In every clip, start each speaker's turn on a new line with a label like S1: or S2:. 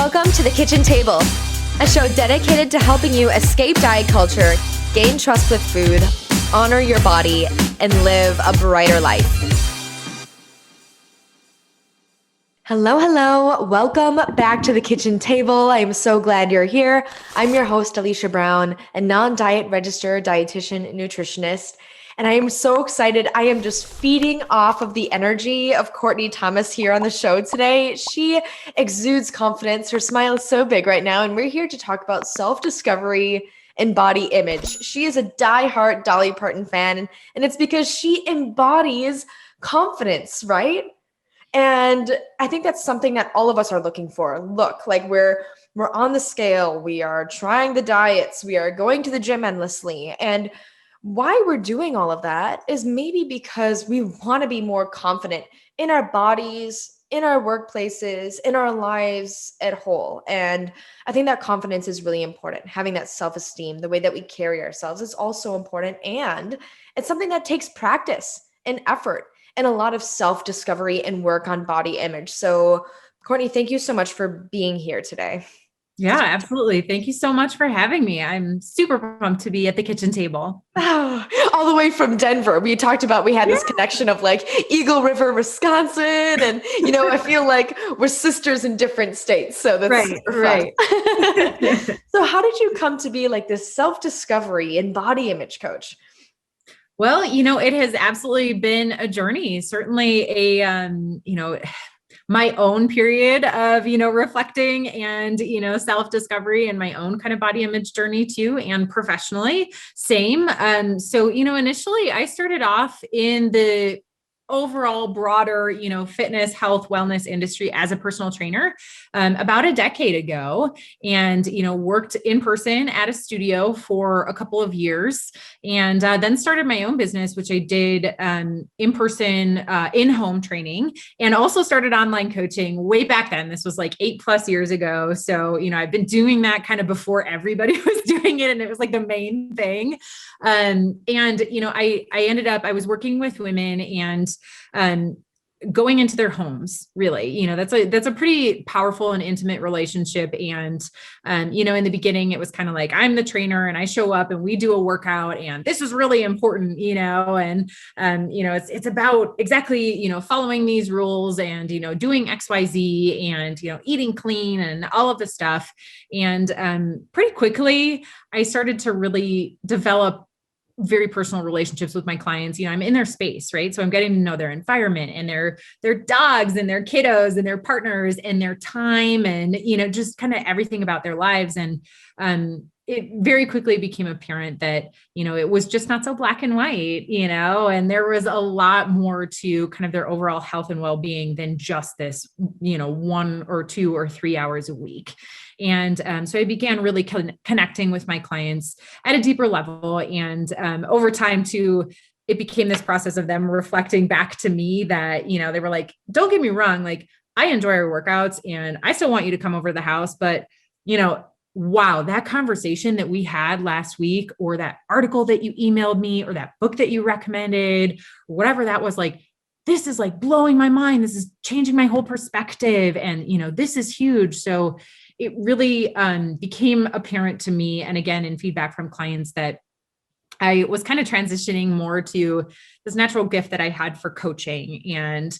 S1: Welcome to The Kitchen Table, a show dedicated to helping you escape diet culture, gain trust with food, honor your body, and live a brighter life. Hello. Welcome back to The Kitchen Table. I am so glad you're here. I'm your host, Alicia Brown, a non-diet registered dietitian nutritionist. And I am so excited. I am just feeding off of the energy of Kourtney Thomas here on the show today. She exudes confidence. Her smile is so big right now. And we're here to talk about self-discovery and body image. She is a diehard Dolly Parton fan. And it's because she embodies confidence, right? And I think that's something that all of us are looking for. Look, like we're on the scale. We are trying the diets. We are going to the gym endlessly. And why we're doing all of that is maybe because we want to be more confident in our bodies, in our workplaces, in our lives at whole. And I think that confidence is really important. Having that self-esteem, the way that we carry ourselves is also important. And it's something that takes practice and effort and a lot of self-discovery and work on body image. So Kourtney, thank you so much for being here today.
S2: Yeah, absolutely. Thank you so much for having me. I'm super pumped to be at the kitchen table.
S1: Oh, all the way from Denver. We talked about, we had this connection of like Eagle River, Wisconsin. And, I feel like we're sisters in different states. So that's right. So how did you come to be like this self-discovery and body image coach?
S2: Well, it has absolutely been a journey, certainly my own period of, reflecting and, self-discovery and my own kind of body image journey too. And professionally, same. So, initially I started off in the overall broader, fitness, health, wellness industry as a personal trainer, about a decade ago, and, worked in person at a studio for a couple of years, and then started my own business, which I did in person, in-home training, and also started online coaching way back then. This was like 8+ years ago. So, I've been doing that kind of before everybody was doing it. And it was like the main thing. I was working with women and going into their homes, really, that's a pretty powerful and intimate relationship. And, in the beginning, it was kind of like, I'm the trainer and I show up and we do a workout and this is really important, it's about exactly, following these rules and, doing XYZ and, eating clean and all of the stuff. And, pretty quickly, I started to really develop very personal relationships with my clients. I'm in their space, right? So I'm getting to know their environment and their dogs and their kiddos and their partners and their time and, just kind of everything about their lives. And, it very quickly became apparent that, it was just not so black and white, and there was a lot more to kind of their overall health and well-being than just this, 1 or 2 or 3 hours a week. And so I began really connecting with my clients at a deeper level. And over time too, it became this process of them reflecting back to me that, they were like, don't get me wrong, like I enjoy our workouts and I still want you to come over to the house, but, wow, that conversation that we had last week, or that article that you emailed me, or that book that you recommended, or whatever that was, like, this is like blowing my mind. This is changing my whole perspective. And, this is huge. So it really became apparent to me, and again, in feedback from clients, that I was kind of transitioning more to this natural gift that I had for coaching and,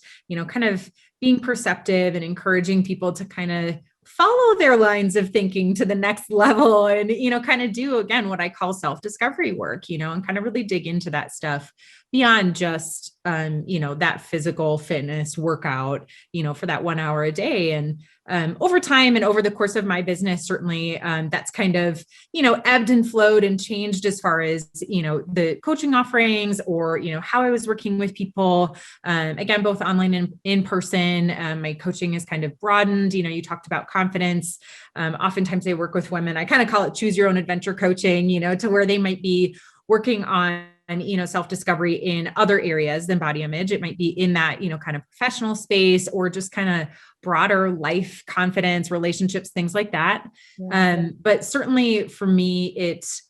S2: kind of being perceptive and encouraging people to kind of follow their lines of thinking to the next level and, kind of do, again, what I call self-discovery work, and kind of really dig into that stuff beyond just, that physical fitness workout, for that 1 hour a day. And over time and over the course of my business, certainly that's kind of, ebbed and flowed and changed as far as, the coaching offerings or, how I was working with people. Again, both online and in person. My coaching has kind of broadened. You talked about confidence. Oftentimes I work with women. I kind of call it choose your own adventure coaching, to where they might be working on self-discovery in other areas than body image. It might be in that, kind of professional space or just kind of broader life, confidence, relationships, things like that. Yeah. But certainly for me, it's,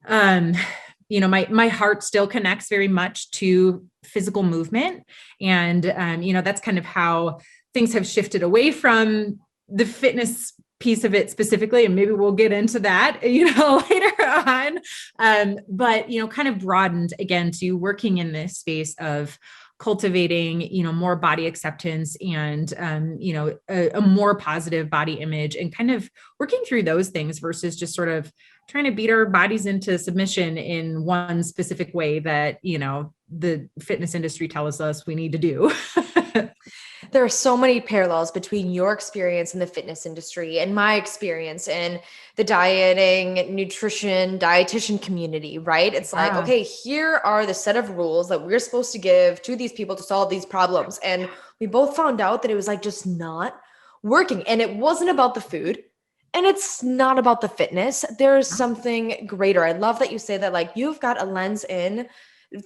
S2: my heart still connects very much to physical movement. And, that's kind of how things have shifted away from the fitness piece of it specifically, and maybe we'll get into that, later on. But, kind of broadened again to working in this space of cultivating, more body acceptance and, a more positive body image, and kind of working through those things versus just sort of trying to beat our bodies into submission in one specific way that, the fitness industry tells us we need to do.
S1: There are so many parallels between your experience in the fitness industry and my experience in the dieting, nutrition, dietitian community, right? It's like, okay, here are the set of rules that we're supposed to give to these people to solve these problems. And we both found out that it was like just not working. And it wasn't about the food. And it's not about the fitness. There's something greater. I love that you say that, like, you've got a lens in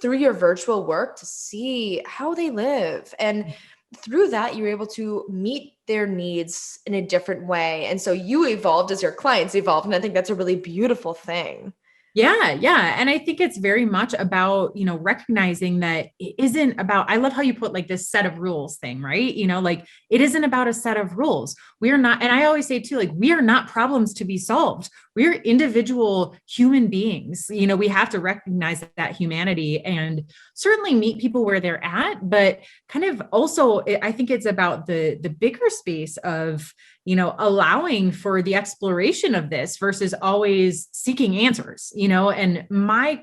S1: through your virtual work to see how they live. And through that, you're able to meet their needs in a different way. And so you evolved as your clients evolved. And I think that's a really beautiful thing.
S2: Yeah. Yeah. And I think it's very much about, recognizing that it isn't about, I love how you put like this set of rules thing, right? Like it isn't about a set of rules. We are not, and I always say too, like, we are not problems to be solved. We're individual human beings. We have to recognize that humanity and certainly meet people where they're at, but kind of also, I think it's about the bigger space of, allowing for the exploration of this versus always seeking answers, and my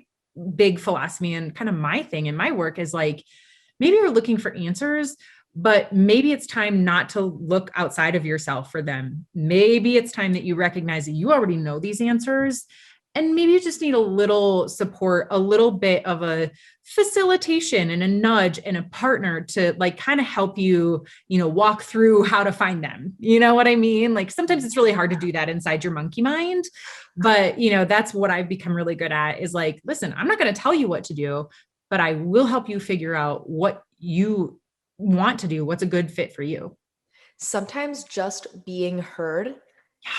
S2: big philosophy and kind of my thing in my work is like, maybe you're looking for answers, but maybe it's time not to look outside of yourself for them. Maybe it's time that you recognize that you already know these answers. And maybe you just need a little support, a little bit of a facilitation and a nudge and a partner to like kind of help you, walk through how to find them. You know what I mean? Like sometimes it's really hard to do that inside your monkey mind, but that's what I've become really good at is like, listen, I'm not going to tell you what to do, but I will help you figure out what you want to do, what's a good fit for you.
S1: Sometimes just being heard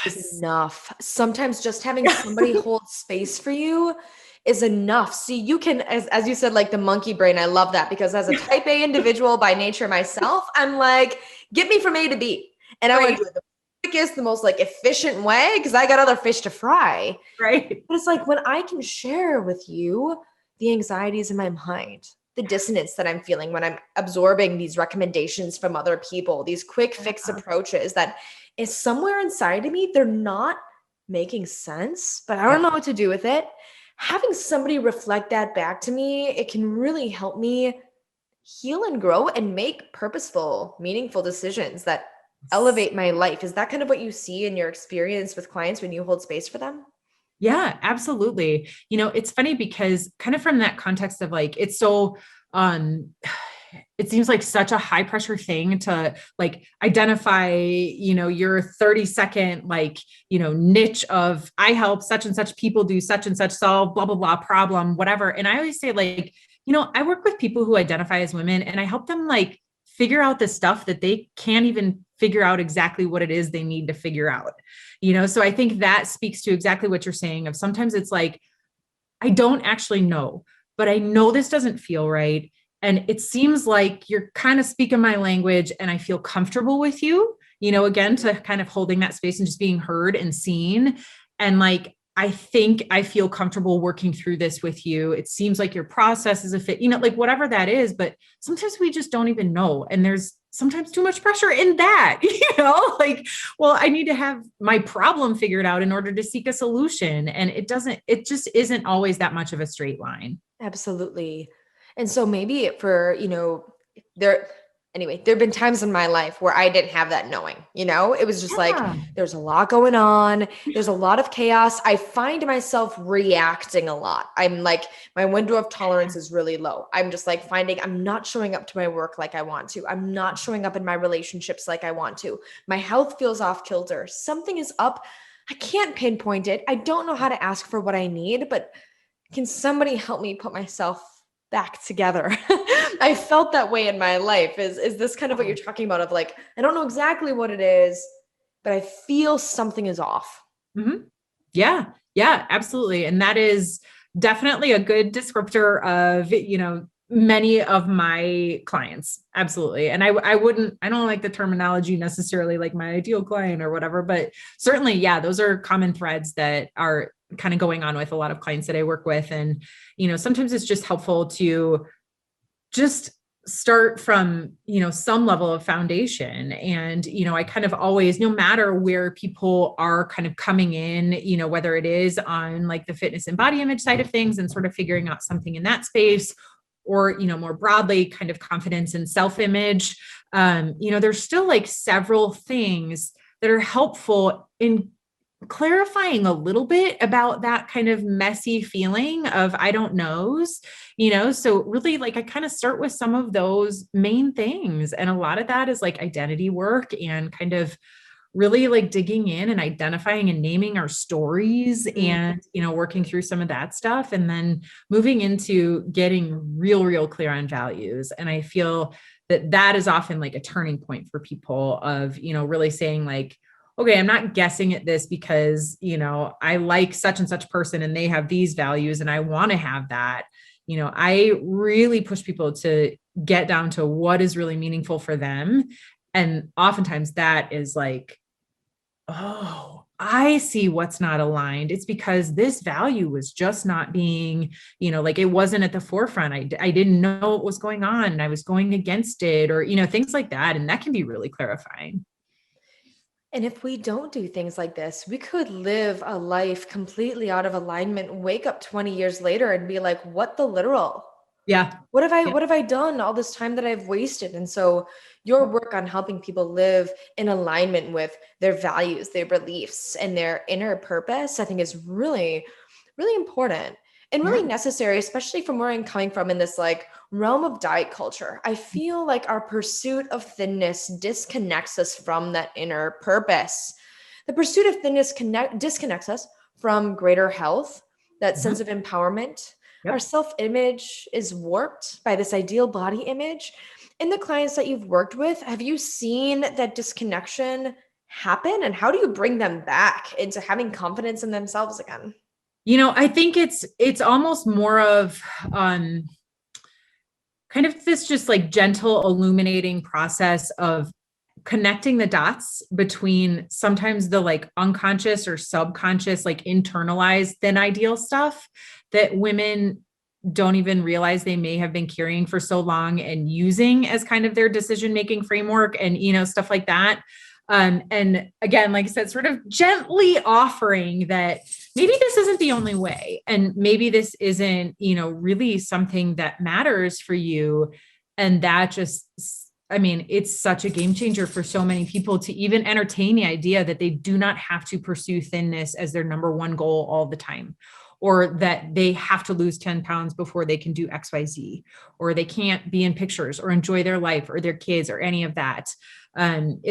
S1: is enough. Sometimes just having somebody hold space for you is enough. See, you can, as you said, like the monkey brain, I love that because as a type A individual by nature myself, I'm like, get me from A to B. And I want to do it the quickest, the most like efficient way because I got other fish to fry.
S2: Right.
S1: But it's like when I can share with you the anxieties in my mind, the dissonance that I'm feeling when I'm absorbing these recommendations from other people, these quick fix approaches that is somewhere inside of me, they're not making sense, but I don't know what to do with it. Having somebody reflect that back to me, it can really help me heal and grow and make purposeful, meaningful decisions that elevate my life. Is that kind of what you see in your experience with clients when you hold space for them?
S2: Yeah, absolutely. It's funny because kind of from that context of like, it's so, it seems like such a high pressure thing to like identify, your 30-second, like, niche of I help such and such people do such and such, solve blah, blah, blah problem, whatever. And I always say like, I work with people who identify as women and I help them like figure out the stuff that they can't even figure out exactly what it is they need to figure out, so I think that speaks to exactly what you're saying of sometimes it's like, I don't actually know, but I know this doesn't feel right. And it seems like you're kind of speaking my language and I feel comfortable with you, again, to kind of holding that space and just being heard and seen. And like, I think I feel comfortable working through this with you. It seems like your process is a fit, like whatever that is, but sometimes we just don't even know. And there's sometimes too much pressure in that, like, well, I need to have my problem figured out in order to seek a solution. And it just isn't always that much of a straight line.
S1: Absolutely. And so maybe there have been times in my life where I didn't have that knowing, it was just like, there's a lot going on. There's a lot of chaos. I find myself reacting a lot. I'm like, my window of tolerance is really low. I'm just like finding I'm not showing up to my work like I want to. I'm not showing up in my relationships like I want to. My health feels off kilter. Something is up. I can't pinpoint it. I don't know how to ask for what I need, but can somebody help me put myself back together? I felt that way in my life. Is this kind of what you're talking about of like, I don't know exactly what it is, but I feel something is off.
S2: Mm-hmm. Yeah, absolutely. And that is definitely a good descriptor of, many of my clients. Absolutely. And I don't like the terminology necessarily like my ideal client or whatever, but certainly, yeah, those are common threads that are kind of going on with a lot of clients that I work with. And, sometimes it's just helpful to just start from, some level of foundation. And, I kind of always, no matter where people are kind of coming in, whether it is on like the fitness and body image side of things and sort of figuring out something in that space, or, more broadly kind of confidence and self-image, there's still like several things that are helpful in clarifying a little bit about that kind of messy feeling of I don't knows, so really like I kind of start with some of those main things. And a lot of that is like identity work and kind of really like digging in and identifying and naming our stories and, working through some of that stuff and then moving into getting real clear on values. And I feel that is often like a turning point for people of, really saying like, okay, I'm not guessing at this because, I like such and such person and they have these values and I want to have that. I really push people to get down to what is really meaningful for them. And oftentimes that is like, oh, I see what's not aligned. It's because this value was just not being, like it wasn't at the forefront. I didn't know what was going on and I was going against it or, things like that. And that can be really clarifying.
S1: And if we don't do things like this, we could live a life completely out of alignment, wake up 20 years later and be like, what the literal?
S2: Yeah.
S1: What have I done all this time that I've wasted? And so your work on helping people live in alignment with their values, their beliefs, and their inner purpose, I think is really, really important and really necessary, especially from where I'm coming from in this like realm of diet culture. I feel like our pursuit of thinness disconnects us from that inner purpose. The pursuit of thinness disconnects us from greater health, that sense of empowerment. Our self-image is warped by this ideal body image. In the clients that you've worked with, have you seen that disconnection happen? And how do you bring them back into having confidence in themselves again?
S2: I think it's almost more of kind of this just like gentle illuminating process of connecting the dots between sometimes the like unconscious or subconscious, like internalized thin ideal stuff that women don't even realize they may have been carrying for so long and using as kind of their decision-making framework and, stuff like that. And again, like I said, sort of gently offering that maybe this isn't the only way. And maybe this isn't, really something that matters for you. And that just, it's such a game changer for so many people to even entertain the idea that they do not have to pursue thinness as their number one goal all the time, or that they have to lose 10 pounds before they can do XYZ, or they can't be in pictures or enjoy their life or their kids or any of that.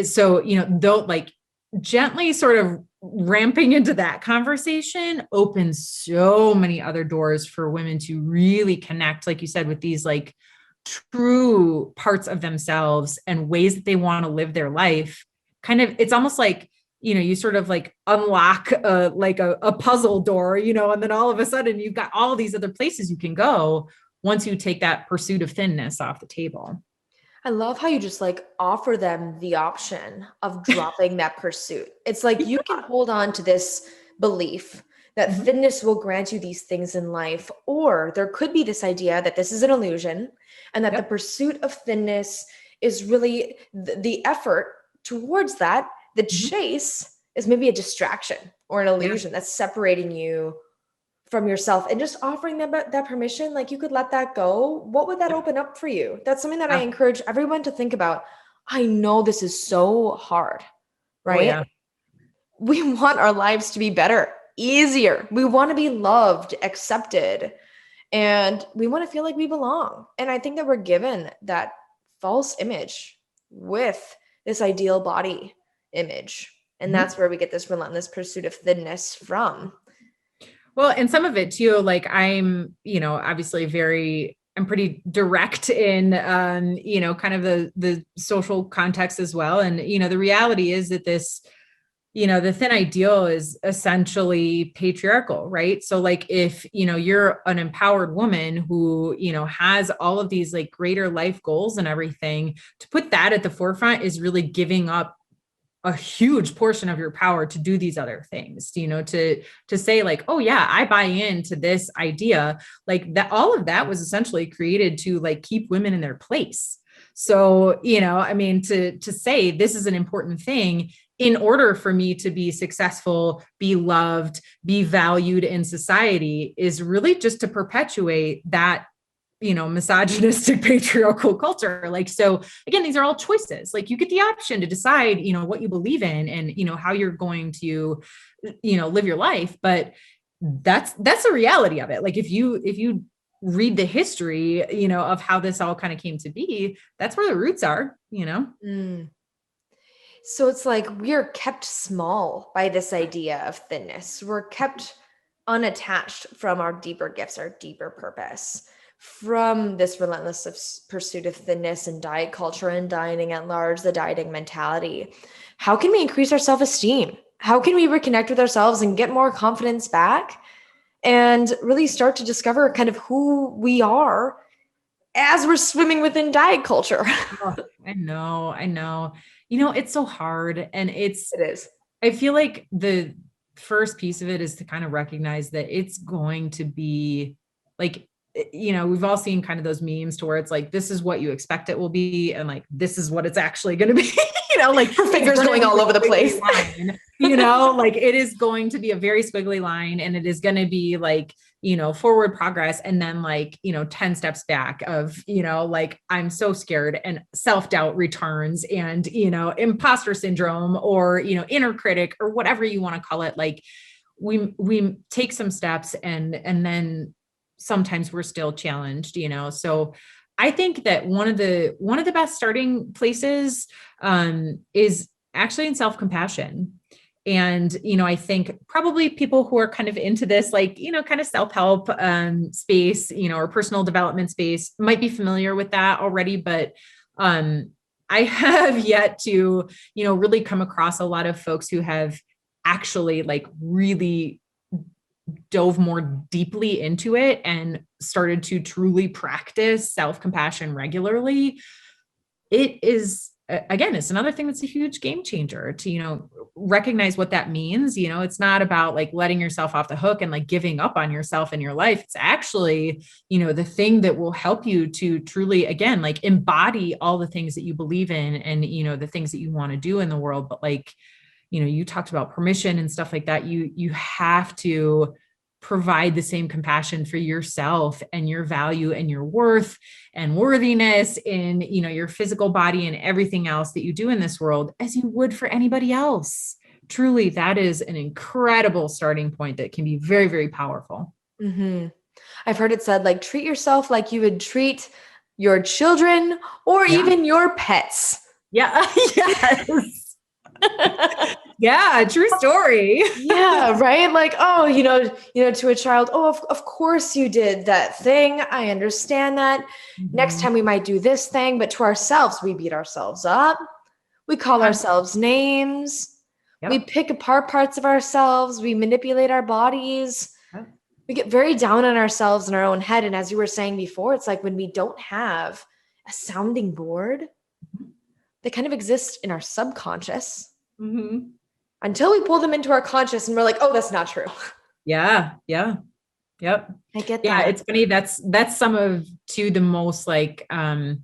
S2: So, though like gently sort of ramping into that conversation opens so many other doors for women to really connect, like you said, with these like true parts of themselves and ways that they want to live their life. Kind of, it's almost like, you sort of like unlock a puzzle door, and then all of a sudden you've got all these other places you can go once you take that pursuit of thinness off the table.
S1: I love how you just like offer them the option of dropping that pursuit. It's like you can hold on to this belief that thinness will grant you these things in life, or there could be this idea that this is an illusion and that the pursuit of thinness is really the effort towards that. The chase is maybe a distraction or an illusion that's separating you from yourself, and just offering them that permission, like you could let that go. What would that open up for you? That's something that I encourage everyone to think about. I know this is so hard, right?
S2: Oh, yeah.
S1: We want our lives to be better, easier. We want to be loved, accepted, and we want to feel like we belong. And I think that we're given that false image with this ideal body image. And that's where we get this relentless pursuit of thinness from.
S2: Well, and some of it too, like I'm, obviously I'm pretty direct in, kind of the social context as well. And, the reality is that this the thin ideal is essentially patriarchal, right? So like if, you're an empowered woman who, has all of these like greater life goals and everything, to put that at the forefront is really giving up a huge portion of your power to do these other things, to say like, oh yeah, I buy into this idea, like that, all of that was essentially created to like keep women in their place. So, I mean, to say this is an important thing in order for me to be successful, be loved, be valued in society is really just to perpetuate that, misogynistic patriarchal culture. Like, so again, these are all choices. Like you get the option to decide, what you believe in and, how you're going to, live your life. But that's the reality of it. Like if you read the history, of how this all kind of came to be, that's where the roots are,
S1: Mm. So it's like we're kept small by this idea of thinness. We're kept unattached from our deeper gifts, our deeper purpose, from this relentless pursuit of thinness and diet culture and dieting at large, the dieting mentality. How can we increase our self-esteem? How can we reconnect with ourselves and get more confidence back and really start to discover kind of who we are as we're swimming within diet culture?
S2: Oh, I know. It's so hard. And
S1: It is.
S2: I feel like the first piece of it is to kind of recognize that it's going to be like, we've all seen kind of those memes to where it's like, this is what you expect it will be. And like, this is what it's actually going to be, like
S1: Her fingers going all over the place.
S2: Line, like it is going to be a very squiggly line and it is going to be like, forward progress. And then like, 10 steps back of, like, I'm so scared and self-doubt returns and, imposter syndrome or, inner critic or whatever you want to call it. Like we take some steps and then sometimes we're still challenged, so I think that one of the best starting places is actually in self-compassion. And, I think probably people who are kind of into this, like, kind of self-help space, or personal development space might be familiar with that already. But I have yet to, really come across a lot of folks who have actually like really dove more deeply into it and started to truly practice self-compassion regularly. It is, again, it's another thing that's a huge game changer to, recognize what that means. It's not about like letting yourself off the hook and like giving up on yourself in your life. It's actually, the thing that will help you to truly, again, like embody all the things that you believe in and, the things that you want to do in the world. But like, you talked about permission and stuff like that. You have to provide the same compassion for yourself and your value and your worth and worthiness in, your physical body and everything else that you do in this world as you would for anybody else. Truly, that is an incredible starting point that can be very, very powerful.
S1: Mm-hmm. I've heard it said, like, treat yourself like you would treat your children or even your pets.
S2: Yeah. Yes. Yeah, true story.
S1: Yeah, right. Like, oh, to a child, oh, of course you did that thing. I understand that. Mm-hmm. Next time we might do this thing, but to ourselves, we beat ourselves up. We call ourselves names. Yep. We pick apart parts of ourselves. We manipulate our bodies. Yep. We get very down on ourselves in our own head. And as you were saying before, it's like when we don't have a sounding board, they kind of exist in our subconscious. Mm-hmm. Until we pull them into our conscious and we're like, oh, that's not true.
S2: Yeah. Yeah. Yep.
S1: I get that.
S2: Yeah. It's funny. That's some of the most like some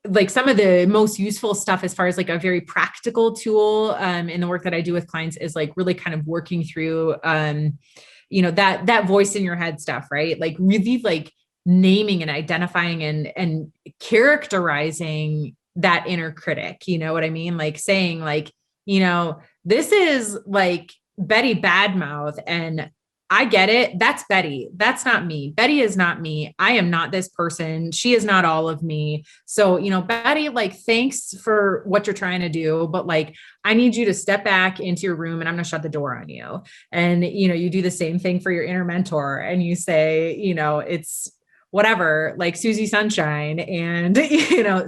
S2: of the most useful stuff as far as like a very practical tool in the work that I do with clients is like really kind of working through, that voice in your head stuff, right? Like really like naming and identifying and characterizing that inner critic, you know what I mean? Like saying like, this is like Betty Badmouth and I get it. That's Betty. That's not me. Betty is not me. I am not this person. She is not all of me. So, Betty, like, thanks for what you're trying to do, but like, I need you to step back into your room and I'm going to shut the door on you. And, you do the same thing for your inner mentor and you say, it's whatever, like Susie Sunshine and,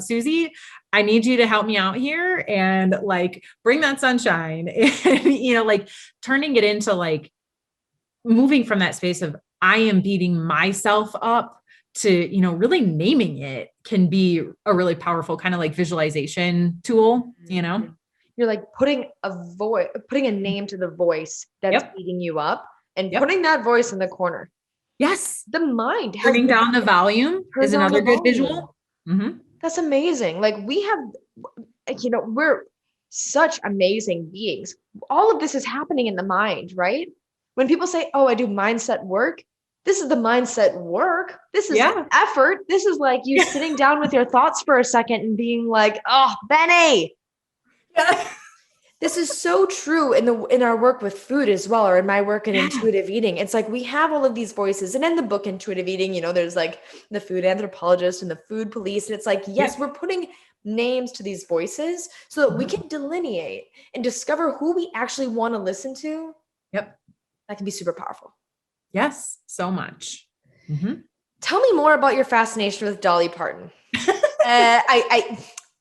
S2: Susie, I need you to help me out here and like bring that sunshine and, like turning it into like moving from that space of I am beating myself up to, really naming it can be a really powerful kind of like visualization tool,
S1: You're like putting a name to the voice that's beating you up and putting that voice in the corner.
S2: Yes.
S1: The mind.
S2: Turning down the volume is another good visual. Mm-hmm.
S1: That's amazing. Like we have, we're such amazing beings. All of this is happening in the mind, right? When people say, oh, I do mindset work, this is the mindset work. This is effort. This is like you sitting down with your thoughts for a second and being like, oh, Benny. Yeah. This is so true in our work with food as well, or in my work in intuitive eating. It's like we have all of these voices, and in the book Intuitive Eating, there's like the food anthropologist and the food police, and it's like, yes, we're putting names to these voices so that we can delineate and discover who we actually want to listen to. Yep, that can be super powerful.
S2: Yes, so much. Mm-hmm.
S1: Tell me more about your fascination with Dolly Parton.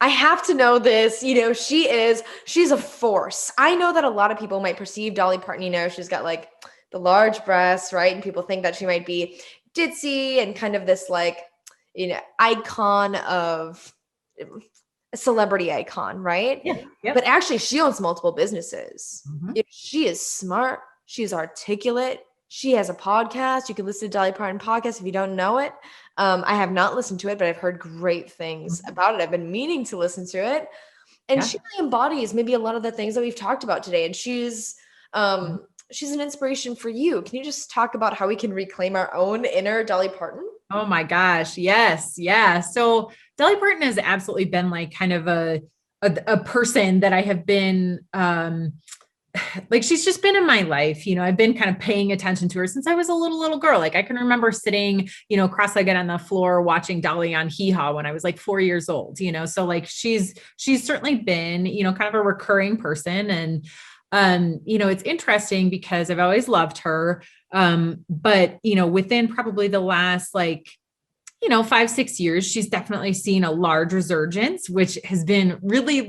S1: I have to know this, she's a force. I know that a lot of people might perceive Dolly Parton, she's got like the large breasts, right? And people think that she might be ditzy and kind of this like, icon of a celebrity icon, right? Yeah. Yep. But actually she owns multiple businesses. Mm-hmm. She is smart. She's articulate. She has a podcast. You can listen to Dolly Parton podcast if you don't know it. I have not listened to it, but I've heard great things about it. I've been meaning to listen to it. And she really embodies maybe a lot of the things that we've talked about today. And she's an inspiration for you. Can you just talk about how we can reclaim our own inner Dolly Parton?
S2: Oh my gosh. Yes. Yeah. So Dolly Parton has absolutely been like kind of a person that I have been, like she's just been in my life. I've been kind of paying attention to her since I was a little girl. Like I can remember sitting, cross-legged on the floor watching Dolly on Hee Haw when I was like 4 years old, so like she's certainly been, kind of a recurring person. And, it's interesting because I've always loved her. But, within probably the last 5-6 years, she's definitely seen a large resurgence, which has been really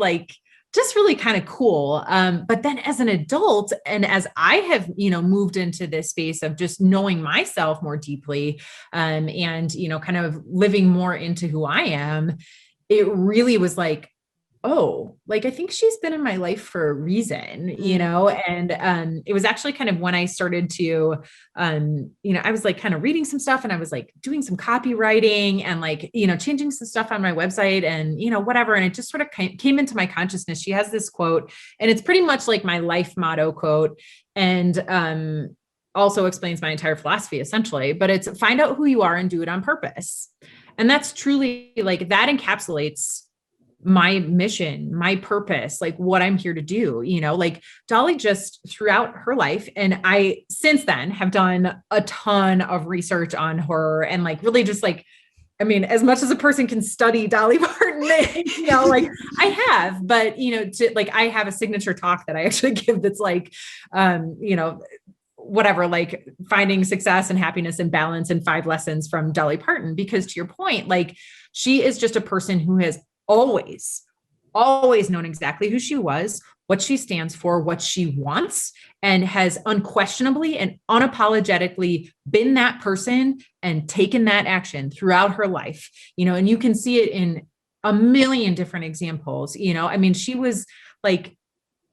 S2: just really kind of cool. But then as an adult, and as I have, moved into this space of just knowing myself more deeply, and, kind of living more into who I am, it really was like, oh, I think she's been in my life for a reason, and it was actually kind of when I started to, I was kind of reading some stuff and I was doing some copywriting and changing some stuff on my website and, whatever. And it just sort of came into my consciousness. She has this quote and it's pretty much like my life motto quote. And, also explains my entire philosophy essentially, but it's find out who you are and do it on purpose. And that's truly that encapsulates my mission, my purpose, what I'm here to do, Dolly just throughout her life. And I, since then have done a ton of research on her and really just as much as a person can study Dolly Parton, I have, but, I have a signature talk that I actually give that's whatever, finding success and happiness and balance and 5 lessons from Dolly Parton, because to your point, she is just a person who has always known exactly who she was, what she stands for, what she wants, and has unquestionably and unapologetically been that person and taken that action throughout her life, and you can see it in a million different examples. She was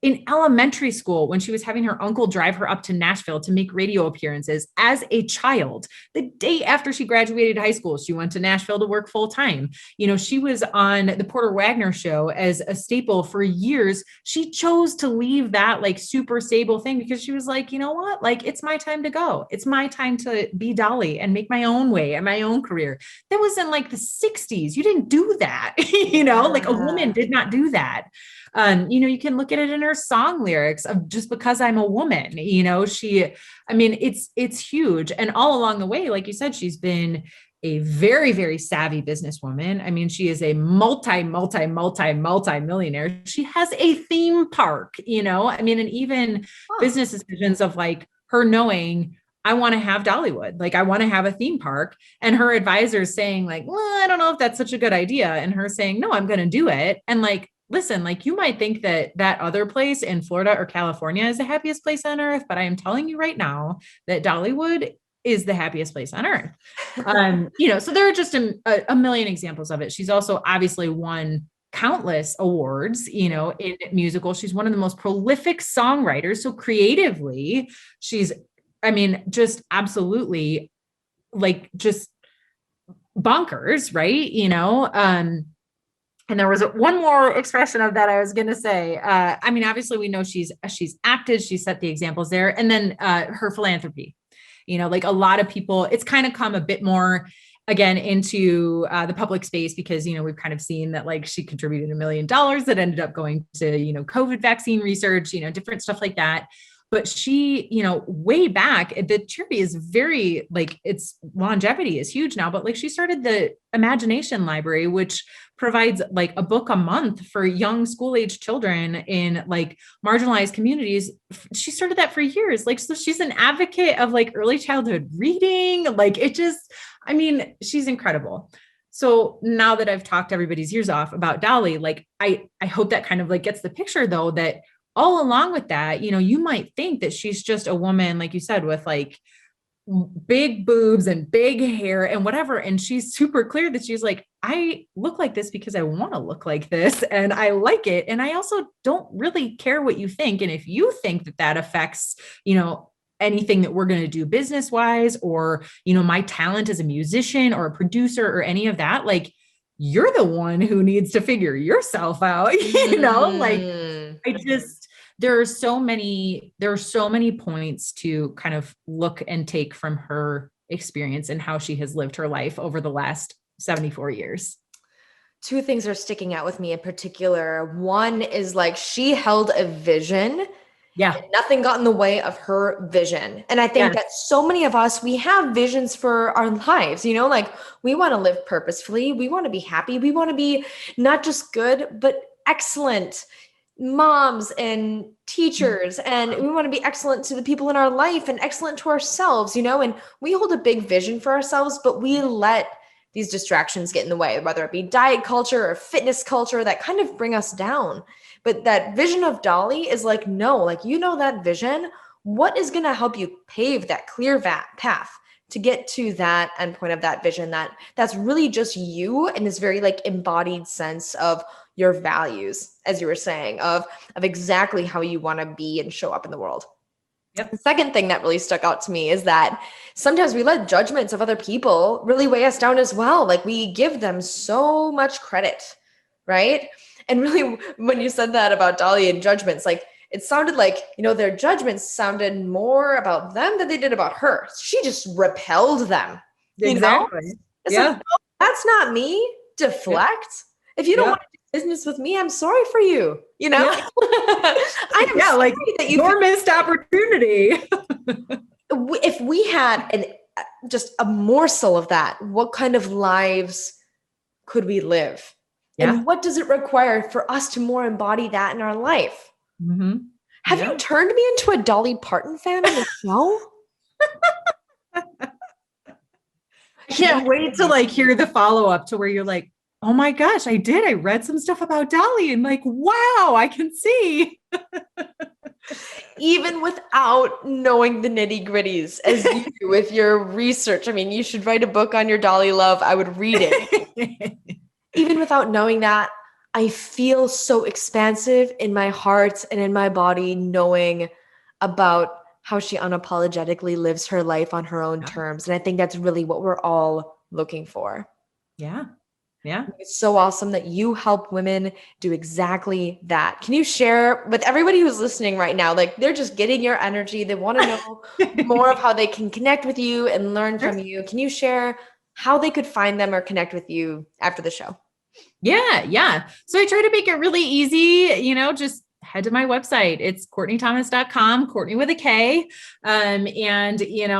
S2: in elementary school when she was having her uncle drive her up to Nashville to make radio appearances as a child. The day after she graduated high school, she went to Nashville to work full time. She was on the Porter Wagner show as a staple for years. She chose to leave that super stable thing because she was like, you know what? It's my time to go. It's my time to be Dolly and make my own way and my own career. That was in the 60s. You didn't do that. A woman did not do that. You can look at it in her song lyrics of just because I'm a woman, it's huge. And all along the way, like you said, she's been a very, very savvy businesswoman. She is a multi-millionaire. She has a theme park, and even business decisions of her knowing I want to have Dollywood. Like I want to have a theme park. And her advisor is saying like, well, I don't know if that's such a good idea. And her saying, no, I'm going to do it. And like, listen, like you might think that that other place in Florida or California is the happiest place on earth, but I am telling you right now that Dollywood is the happiest place on earth. So there are just a million examples of it. She's also obviously won countless awards, in musicals. She's one of the most prolific songwriters. So creatively, she's, just absolutely like just bonkers, right? And there was one more expression of that I was going to say. Obviously we know she's acted, she set the examples there. And then her philanthropy, like a lot of people, it's kind of come a bit more again into the public space because, we've kind of seen that like she contributed $1 million that ended up going to, COVID vaccine research, different stuff like that. But she, way back, the charity is very like its longevity is huge now, but like she started the Imagination Library, which provides like a book a month for young school-age children in like marginalized communities. She started that for years. Like, so she's an advocate of like early childhood reading. Like she's incredible. So now that I've talked everybody's ears off about Dolly, like I hope that kind of like gets the picture though, that all along with that, you might think that she's just a woman, like you said, with like big boobs and big hair and whatever. And she's super clear that she's like, I look like this because I want to look like this and I like it. And I also don't really care what you think. And if you think that that affects, anything that we're going to do business wise, or, my talent as a musician or a producer or any of that, like you're the one who needs to figure yourself out, like there are so many points to kind of look and take from her experience and how she has lived her life over the last 74 years.
S1: Two things are sticking out with me in particular. One is like she held a vision.
S2: Yeah.
S1: And nothing got in the way of her vision. And I think that so many of us, we have visions for our lives, like we want to live purposefully. We want to be happy. We want to be not just good, but excellent moms and teachers. And we want to be excellent to the people in our life and excellent to ourselves, and we hold a big vision for ourselves, but we let these distractions get in the way, whether it be diet culture or fitness culture that kind of bring us down. But that vision of Dolly is like, no, like, that vision, what is going to help you pave that clear path to get to that endpoint of that vision that's really just you in this very like embodied sense of your values, as you were saying, of exactly how you want to be and show up in the world. Yep. The second thing that really stuck out to me is that sometimes we let judgments of other people really weigh us down as well. Like we give them so much credit, right? And really, when you said that about Dolly and judgments, like it sounded like, their judgments sounded more about them than they did about her. She just repelled them.
S2: Exactly.
S1: It's like, no, that's not me. Deflect. Yep. If you don't want to do business with me, I'm sorry for you. I am sorry that
S2: your missed opportunity.
S1: If we had just a morsel of that, what kind of lives could we live? Yeah. And what does it require for us to more embody that in our life? Mm-hmm. Have you turned me into a Dolly Parton fan on the show?
S2: I can't wait to like hear the follow-up to where you're like, oh my gosh, I did. I read some stuff about Dolly and like, wow, I can see.
S1: Even without knowing the nitty gritties as you do with your research. You should write a book on your Dolly love. I would read it. Even without knowing that, I feel so expansive in my heart and in my body, knowing about how she unapologetically lives her life on her own terms. And I think that's really what we're all looking for.
S2: Yeah. Yeah.
S1: It's so awesome that you help women do exactly that. Can you share with everybody who's listening right now, like they're just getting your energy. They want to know more of how they can connect with you and learn from you. Can you share how they could find them or connect with you after the show?
S2: Yeah. So I try to make it really easy, just head to my website. It's KourtneyThomas.com, Kourtney with a K. And,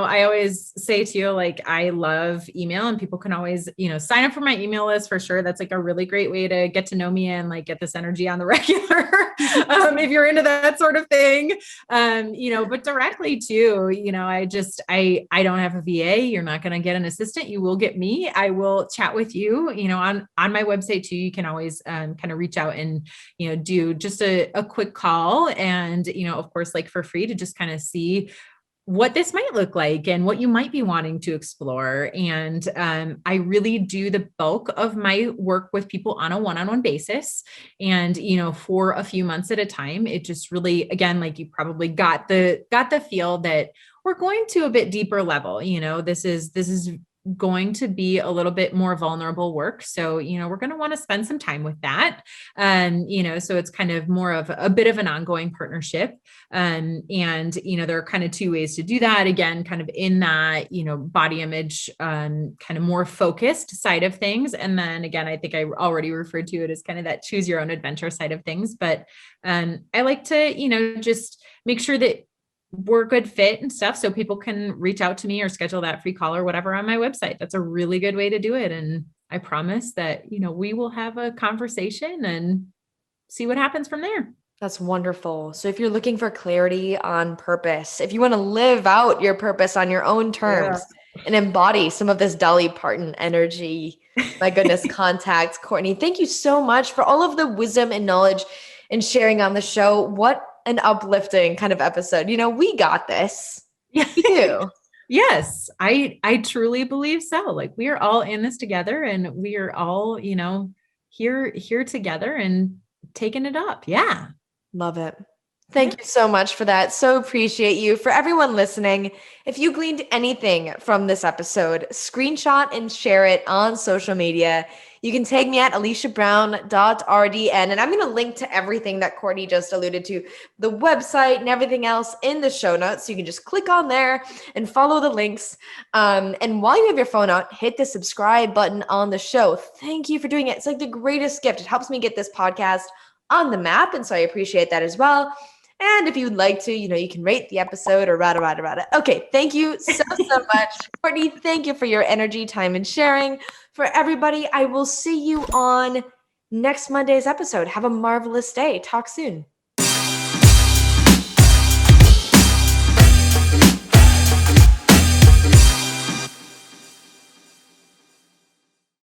S2: I always say to you, like, I love email, and people can always, sign up for my email list for sure. That's like a really great way to get to know me and like get this energy on the regular. If you're into that sort of thing, but directly too, I don't have a VA. You're not going to get an assistant. You will get me. I will chat with you, on my website too. You can always kind of reach out and, do just a quick call, and, of course, like for free, to just kind of see what this might look like and what you might be wanting to explore. And I really do the bulk of my work with people on a one-on-one basis. And, for a few months at a time, it just really, again, like you probably got the feel that we're going to a bit deeper level. This is going to be a little bit more vulnerable work. So, we're going to want to spend some time with that. So it's kind of more of a bit of an ongoing partnership. And, there are kind of two ways to do that. Again, kind of in that, body image, kind of more focused side of things. And then again, I think I already referred to it as kind of that choose your own adventure side of things. But I like to, just make sure that we're a good fit and stuff, so people can reach out to me or schedule that free call or whatever on my website. That's a really good way to do it. And I promise that, we will have a conversation and see what happens from there.
S1: That's wonderful. So if you're looking for clarity on purpose, if you want to live out your purpose on your own terms and embody some of this Dolly Parton energy, my goodness, contact Kourtney. Thank you so much for all of the wisdom and knowledge and sharing on the show. What an uplifting kind of episode. We got this.
S2: Yeah.
S1: We do.
S2: Yes, I truly believe so. Like, we are all in this together, and we are all, here together and taking it up. Yeah.
S1: Love it. Thank you so much for that. So appreciate you. For everyone listening, if you gleaned anything from this episode, screenshot and share it on social media. You can tag me at aliciabrown.rdn, and I'm going to link to everything that Kourtney just alluded to, the website and everything else in the show notes. So you can just click on there and follow the links. And while you have your phone out, hit the subscribe button on the show. Thank you for doing it. It's like the greatest gift. It helps me get this podcast on the map. And so I appreciate that as well. And if you'd like to, you can rate the episode or rada. Okay, thank you so much. Kourtney, thank you for your energy, time, and sharing. For everybody, I will see you on next Monday's episode. Have a marvelous day. Talk soon.